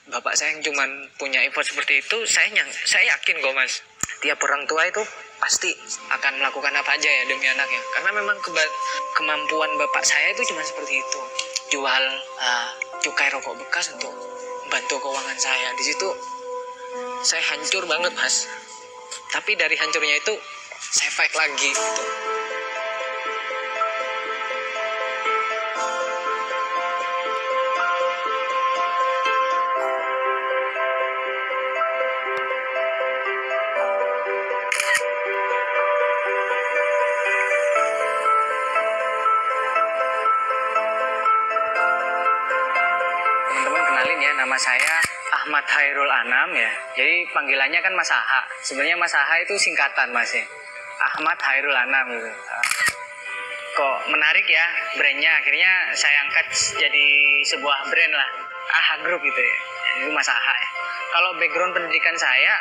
bapak saya yang cuman punya effort seperti itu, saya yakin kok mas, tiap orang tua itu pasti akan melakukan apa aja ya demi anaknya. Karena memang kemampuan bapak saya itu cuma seperti itu, jual cukai rokok bekas untuk bantu keuangan saya. Di situ saya hancur banget mas. Tapi dari hancurnya itu saya fight lagi gitu. Nama saya Ahmad Hairul Anam ya. Jadi panggilannya kan Mas Aha. Sebenarnya Mas Aha itu singkatan mas ya. Ahmad Hairul Anam gitu. Kok menarik ya brandnya. Akhirnya saya angkat jadi sebuah brand lah. Aha Group gitu ya. Itu Mas Aha ya. Kalau background pendidikan saya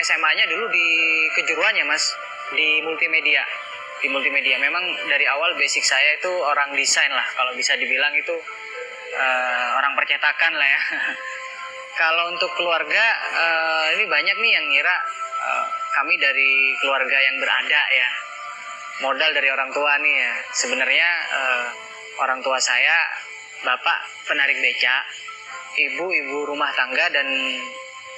SMA-nya dulu di kejuruan ya mas. Di multimedia. Di multimedia. Memang dari awal basic saya itu orang desain lah. Kalau bisa dibilang itu orang percetakan lah ya. Kalau untuk keluarga ini banyak nih yang ngira kami dari keluarga yang berada ya, modal dari orang tua nih ya. Sebenarnya orang tua saya bapak penarik beca, ibu rumah tangga, dan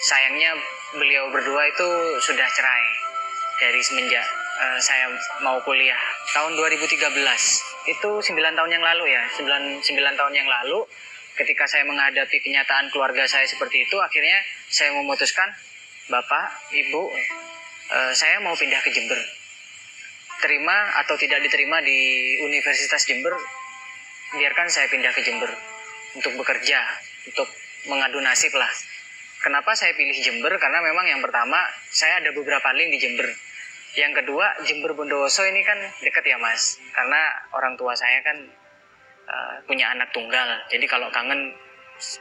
sayangnya beliau berdua itu sudah cerai dari semenjak saya mau kuliah tahun 2013. Itu 9 tahun yang lalu ya, 9 tahun yang lalu ketika saya menghadapi kenyataan keluarga saya seperti itu, akhirnya saya memutuskan, bapak, ibu, saya mau pindah ke Jember. Terima atau tidak diterima di Universitas Jember, biarkan saya pindah ke Jember untuk bekerja, untuk mengadu nasib lah. Kenapa saya pilih Jember? Karena memang yang pertama, saya ada beberapa link di Jember. Yang kedua, Jember Bondowoso ini kan dekat ya mas, karena orang tua saya kan punya anak tunggal, jadi kalau kangen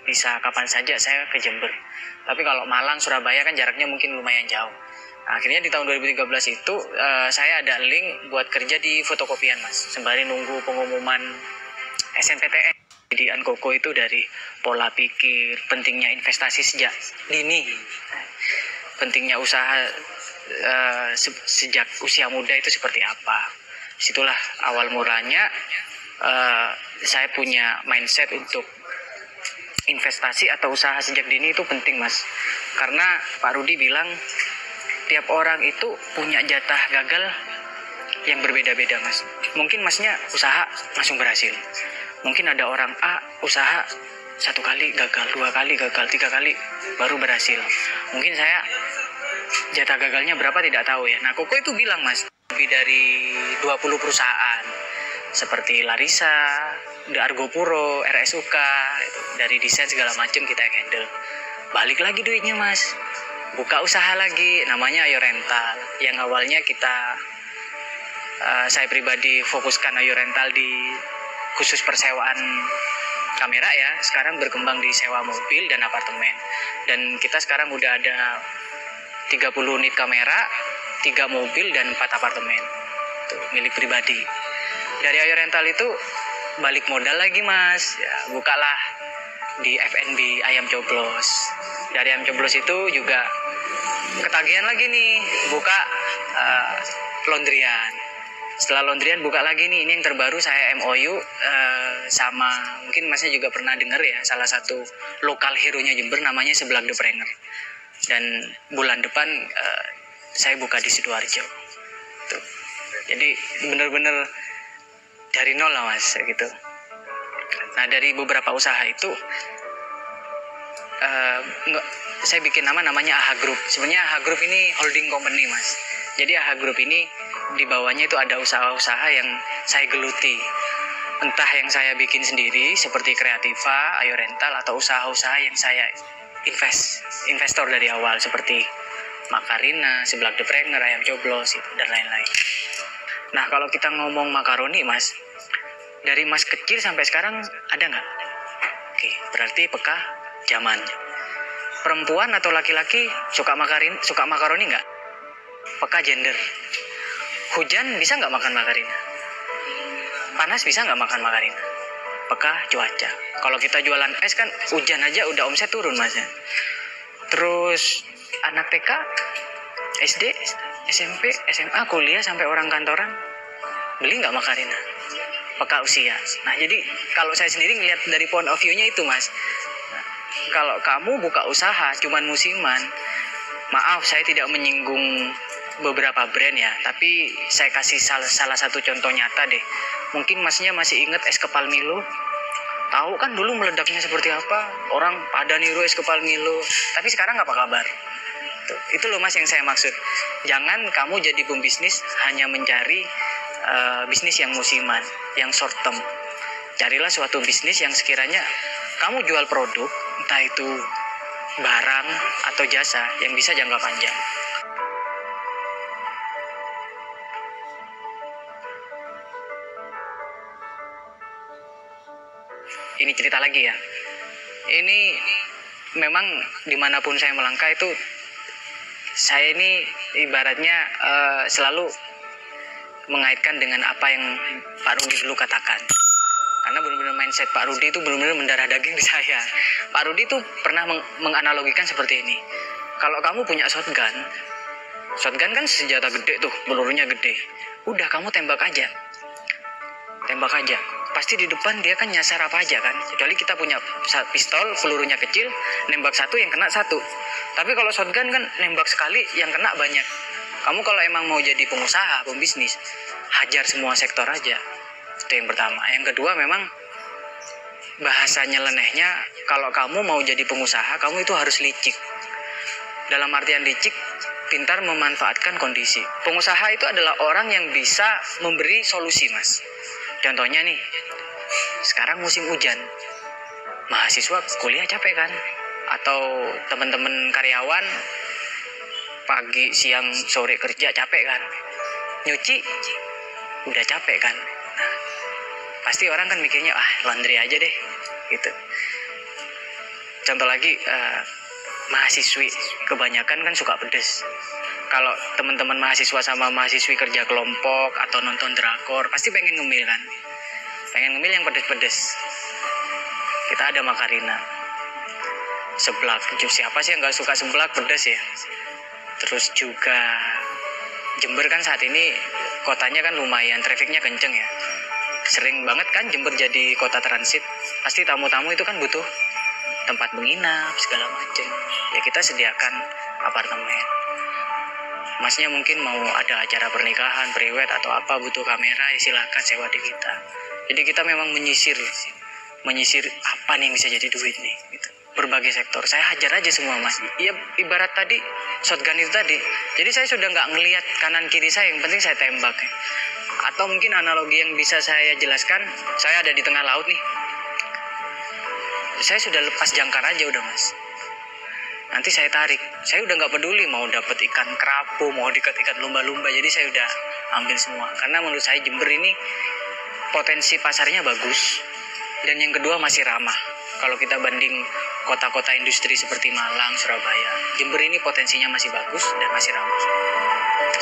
bisa kapan saja saya ke Jember. Tapi kalau Malang, Surabaya kan jaraknya mungkin lumayan jauh. Akhirnya di tahun 2013 itu saya ada link buat kerja di fotokopian mas, sembari nunggu pengumuman SNPTN. Jadi Ankoko itu dari pola pikir, pentingnya investasi sejak dini, pentingnya usaha sejak usia muda itu seperti apa. Situlah awal mulanya saya punya mindset untuk investasi atau usaha sejak dini itu penting mas. Karena Pak Rudi bilang tiap orang itu punya jatah gagal yang berbeda-beda mas. Mungkin masnya usaha langsung berhasil, mungkin ada orang A usaha 1 kali gagal, 2 kali gagal, 3 kali baru berhasil. Mungkin saya jatah gagalnya berapa tidak tahu ya. Nah Koko itu bilang mas, lebih dari 20 perusahaan seperti Larissa, Argopuro, RSUK, itu, dari desain segala macam kita handle. Balik lagi duitnya mas, buka usaha lagi namanya Ayo Rental. Yang awalnya saya pribadi fokuskan Ayo Rental di khusus persewaan kamera ya, sekarang berkembang di sewa mobil dan apartemen. Dan kita sekarang udah ada 30 unit kamera, 3 mobil, dan 4 apartemen. Tuh, milik pribadi. Dari Ayo Rental itu balik modal lagi mas, ya, bukalah di F&B Ayam Coblos. Dari Ayam Coblos itu juga ketagihan lagi nih, buka laundryan. Setelah laundryan buka lagi nih, ini yang terbaru saya MOU sama, mungkin masnya juga pernah dengar ya, salah satu lokal hero-nya Jember namanya Seblak The Pranger. Dan bulan depan saya buka di Sidoarjo. Tuh. Jadi benar-benar dari nol lah mas gitu. Nah dari beberapa usaha itu saya bikin namanya AHA Group. Sebenarnya AHA Group ini holding company mas. Jadi AHA Group ini di bawahnya itu ada usaha-usaha yang saya geluti. Entah yang saya bikin sendiri seperti Kreativa, Ayo Rental, atau usaha-usaha yang saya investor dari awal seperti Makarina, Seblak The Pranger, Ayam Coblos, dan lain-lain. Nah kalau kita ngomong makaroni mas, dari mas kecil sampai sekarang ada nggak? Oke, berarti peka zaman. Perempuan atau laki-laki suka makaroni nggak? Peka gender. Hujan bisa nggak makan makarina? Panas bisa nggak makan makarina? peka cuaca. Kalau kita jualan es kan hujan aja udah omset turun mas ya. Terus anak TK, SD, SMP, SMA, kuliah sampai orang kantoran beli nggak Macarena? Peka usia. Nah jadi kalau saya sendiri ngelihat dari point of view-nya itu mas. Nah, kalau kamu buka usaha cuman musiman, maaf saya tidak menyinggung beberapa brand ya, tapi saya kasih salah satu contoh nyata deh. Mungkin masnya masih ingat es kepal Milo. Tahu kan dulu meledaknya seperti apa? Orang pada niru es kepal Milo. Tapi sekarang apa kabar? Itu loh mas yang saya maksud. Jangan kamu jadi pembisnis hanya mencari bisnis yang musiman, yang short term. Carilah suatu bisnis yang sekiranya kamu jual produk, entah itu barang atau jasa yang bisa jangka panjang. Ini cerita lagi ya. Ini memang dimanapun saya melangkah itu, saya ini ibaratnya selalu mengaitkan dengan apa yang Pak Rudi dulu katakan. Karena benar-benar mindset Pak Rudi itu benar-benar mendarah daging di saya. Pak Rudi itu pernah menganalogikan seperti ini. Kalau kamu punya shotgun kan senjata gede tuh, pelurunya gede. Udah kamu tembak aja. Pasti di depan dia kan nyasar apa aja kan. Kecuali kita punya pistol, pelurunya kecil, nembak satu yang kena satu. Tapi kalau shotgun kan nembak sekali yang kena banyak. Kamu kalau emang mau jadi pengusaha, pembisnis, hajar semua sektor aja. Itu yang pertama. Yang kedua memang bahasa nyelenehnya, kalau kamu mau jadi pengusaha, kamu itu harus licik. Dalam artian licik, pintar memanfaatkan kondisi. Pengusaha itu adalah orang yang bisa memberi solusi mas. Contohnya nih, sekarang musim hujan, mahasiswa kuliah capek kan? Atau teman-teman karyawan pagi, siang, sore kerja capek kan? Nyuci udah capek kan? Nah, pasti orang kan mikirnya, laundry aja deh gitu. Contoh lagi, mahasiswi kebanyakan kan suka pedes. Kalau teman-teman mahasiswa sama mahasiswi kerja kelompok atau nonton drakor, pasti pengen ngemil kan? Pengen ngemil yang pedes-pedes. Kita ada Macarena, seblak. Siapa sih yang nggak suka seblak pedes ya? Terus juga Jember kan saat ini kotanya kan lumayan, trafiknya kenceng ya. Sering banget kan Jember jadi kota transit. Pasti tamu-tamu itu kan butuh tempat menginap segala macam. Ya kita sediakan apartemen. Masnya mungkin mau ada acara pernikahan, priwed atau apa, butuh kamera, ya silakan sewa di kita. Jadi kita memang menyisir apa nih yang bisa jadi duit nih gitu. Berbagai sektor, saya hajar aja semua mas. Ya ibarat tadi shotgun itu tadi. Jadi saya sudah nggak ngelihat kanan kiri saya, yang penting saya tembak. Atau mungkin analogi yang bisa saya jelaskan, saya ada di tengah laut nih. Saya sudah lepas jangkar aja udah mas. Nanti saya tarik. Saya udah nggak peduli mau dapat ikan kerapu, mau dikat ikan lumba-lumba. Jadi saya udah ambil semua. Karena menurut saya Jember ini potensi pasarnya bagus. Dan yang kedua masih ramah. Kalau kita banding kota-kota industri seperti Malang, Surabaya, Jember ini potensinya masih bagus dan masih ramah.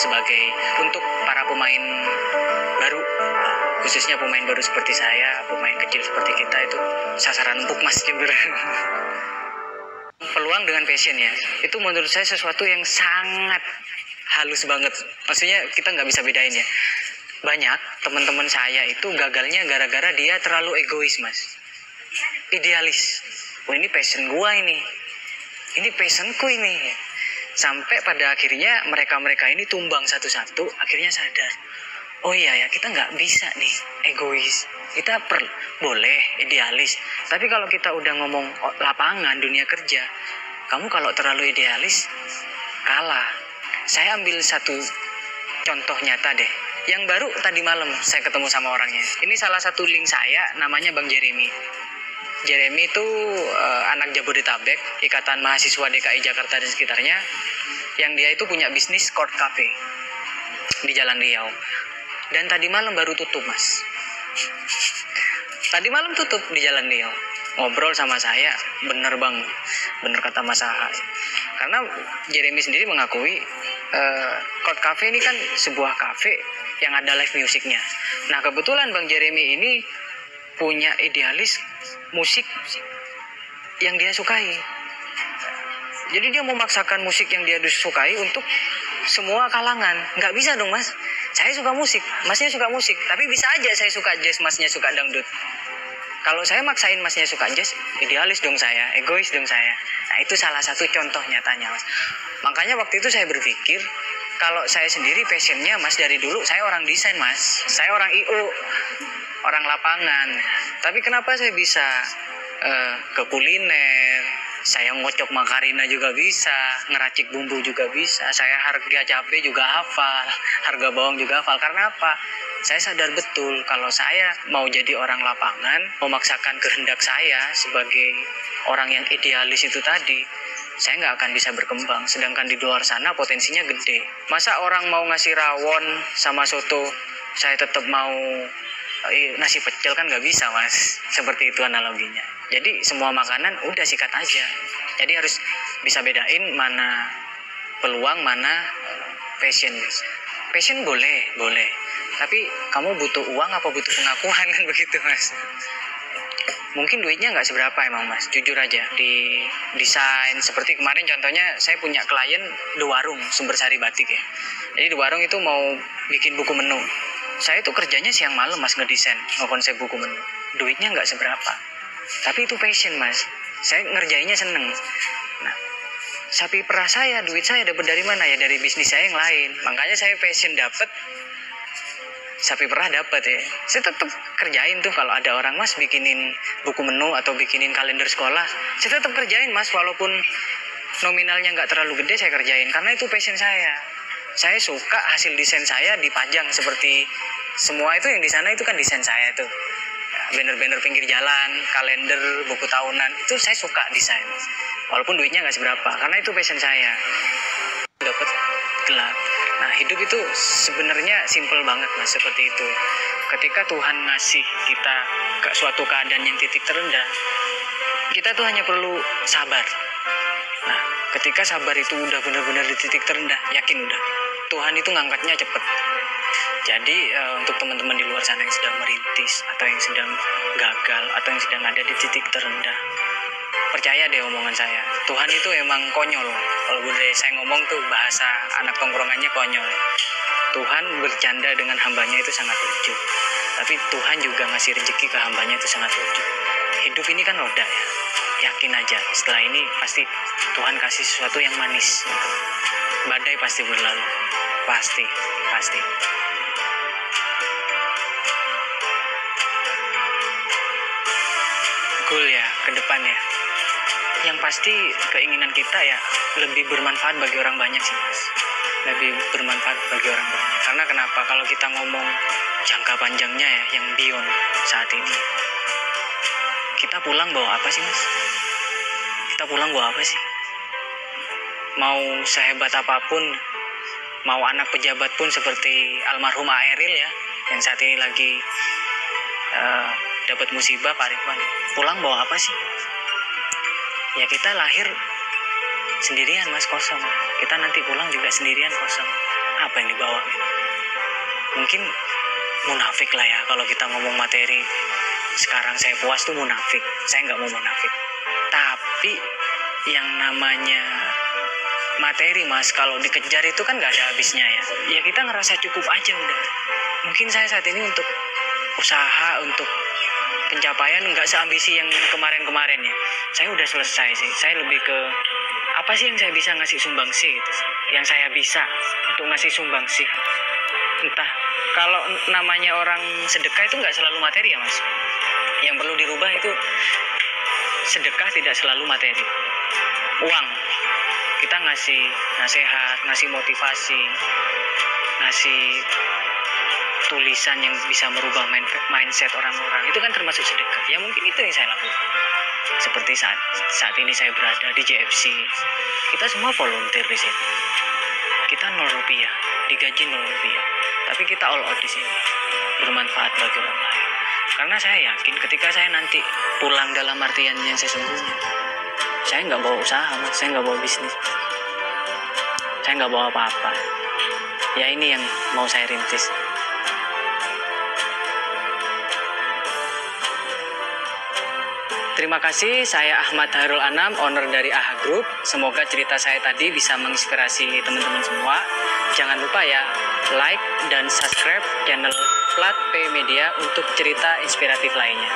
Sebagai untuk para pemain baru, khususnya pemain baru seperti saya, pemain kecil seperti kita, itu sasaran empuk mas Jember. Peluang dengan passion ya, itu menurut saya sesuatu yang sangat halus banget. Maksudnya kita nggak bisa bedain ya. Banyak teman-teman saya itu gagalnya gara-gara dia terlalu egois mas. Idealis. Ini passion gua ini passionku ini. Sampai pada akhirnya mereka ini tumbang satu-satu, akhirnya sadar. Oh iya ya, kita nggak bisa nih egois. Kita boleh idealis. Tapi kalau kita udah ngomong lapangan, dunia kerja, kamu kalau terlalu idealis, kalah. Saya ambil satu contoh nyata deh. Yang baru tadi malam saya ketemu sama orangnya. Ini salah satu link saya, namanya Bang Jeremy. Jeremy itu anak Jabodetabek, Ikatan Mahasiswa DKI Jakarta dan sekitarnya, yang dia itu punya bisnis Court Cafe di Jalan Riau. Dan tadi malam baru tutup mas. Tadi malam tutup di Jalan Riau. Ngobrol sama saya, bener bang, bener kata Mas Aha. Karena Jeremy sendiri mengakui Court Cafe ini kan sebuah cafe yang ada live musiknya. Nah kebetulan Bang Jeremy ini punya idealis musik yang dia sukai. Jadi dia memaksakan musik yang dia sukai untuk semua kalangan. Nggak bisa dong mas. Saya suka musik, masnya suka musik. Tapi bisa aja saya suka jazz, masnya suka dangdut. Kalau saya maksain masnya suka jazz, idealis dong saya, egois dong saya. Nah itu salah satu contoh nyatanya mas. Makanya waktu itu saya berpikir, kalau saya sendiri passionnya mas dari dulu, saya orang desain mas. Saya orang IO, orang lapangan. Tapi kenapa saya bisa ke kuliner, saya ngocok makarina juga bisa, ngeracik bumbu juga bisa, saya harga cabai juga hafal, harga bawang juga hafal. Karena apa? Saya sadar betul kalau saya mau jadi orang lapangan, memaksakan kehendak saya sebagai orang yang idealis itu tadi, saya nggak akan bisa berkembang. Sedangkan di luar sana potensinya gede. Masa orang mau ngasih rawon sama soto, saya tetap mau nasi pecel, kan nggak bisa mas. Seperti itu analoginya. Jadi semua makanan udah sikat aja. Jadi harus bisa bedain mana peluang, mana passion. Passion boleh. Tapi kamu butuh uang apa butuh pengakuan, kan begitu mas. Mungkin duitnya nggak seberapa emang mas, jujur aja. Di desain seperti kemarin contohnya, saya punya klien di warung Sumbersari Batik ya. Jadi di warung itu mau bikin buku menu. Saya tuh kerjanya siang malam mas, ngedesain, ngekonsep buku menu. Duitnya nggak seberapa, tapi itu passion mas. Saya ngerjainnya seneng. Nah, sapi perah saya, duit saya dapat dari mana ya? Dari bisnis saya yang lain. Makanya saya passion dapat, sapi perah dapat ya. Saya tetap kerjain tuh kalau ada orang mas bikinin buku menu atau bikinin kalender sekolah, saya tetap kerjain mas, walaupun nominalnya nggak terlalu gede, saya kerjain karena itu passion saya. Saya suka hasil desain saya dipajang seperti semua itu yang di sana itu kan desain saya tuh. Banner-banner pinggir jalan, kalender, buku tahunan, itu saya suka desain. Walaupun duitnya nggak seberapa, karena itu passion saya. Dapat gelar. Nah, hidup itu sebenarnya simple banget mas, seperti itu. Ketika Tuhan ngasih kita ke suatu keadaan yang titik terendah, kita tuh hanya perlu sabar. Nah, ketika sabar itu udah benar-benar di titik terendah, yakin udah, Tuhan itu ngangkatnya cepet. Jadi untuk teman-teman di luar sana yang sedang merintis, atau yang sedang gagal, atau yang sedang ada di titik terendah, percaya deh omongan saya, Tuhan itu emang konyol. Kalau boleh saya ngomong tuh, bahasa anak tongkrongannya konyol. Tuhan bercanda dengan hambanya itu sangat lucu, tapi Tuhan juga ngasih rezeki ke hambanya itu sangat lucu. Hidup ini kan roda ya, yakin aja setelah ini pasti Tuhan kasih sesuatu yang manis. Badai pasti berlalu, pasti. Goal ya ke depan ya, yang pasti keinginan kita ya lebih bermanfaat bagi orang banyak sih mas, lebih bermanfaat bagi orang banyak. Karena kenapa? Kalau kita ngomong jangka panjangnya ya, yang beyond saat ini, kita pulang bawa apa sih mas? Kita pulang bawa apa sih? Mau sehebat apapun, mau anak pejabat pun seperti almarhum Aeril ya, yang saat ini lagi dapat musibah, Pak Ridwan, pulang bawa apa sih? Ya kita lahir sendirian mas, kosong. Kita nanti pulang juga sendirian, kosong. Apa yang dibawa gitu? Mungkin munafik lah ya kalau kita ngomong materi. Sekarang saya puas tuh munafik. Saya nggak mau munafik. Tapi yang namanya materi mas, kalau dikejar itu kan nggak ada habisnya ya. Ya kita ngerasa cukup aja udah. Mungkin saya saat ini untuk usaha, untuk pencapaian nggak seambisi yang kemarin-kemarin ya. Saya udah selesai sih. Saya lebih ke apa sih yang saya bisa ngasih sumbangsi gitu. Yang saya bisa untuk ngasih sumbangsi. Entah, kalau namanya orang sedekah itu nggak selalu materi ya mas. Yang perlu dirubah itu sedekah tidak selalu materi. Uang. Kita ngasih nasihat, ngasih motivasi, ngasih tulisan yang bisa merubah mindset orang-orang, itu kan termasuk sedekah. Ya mungkin itu yang saya lakukan. Seperti saat ini saya berada di JFC, kita semua volunteer di sini. Kita 0 rupiah, digaji 0 rupiah, tapi kita all out di sini, bermanfaat bagi orang lain. Karena saya yakin ketika saya nanti pulang dalam artian yang sesungguhnya, saya nggak bawa usaha mas, saya nggak bawa bisnis, saya nggak bawa apa-apa. Ya ini yang mau saya rintis. Terima kasih, saya Ahmad Harul Anam, owner dari AHA Group. Semoga cerita saya tadi bisa menginspirasi teman-teman semua. Jangan lupa ya, like dan subscribe channel Plat P Media untuk cerita inspiratif lainnya.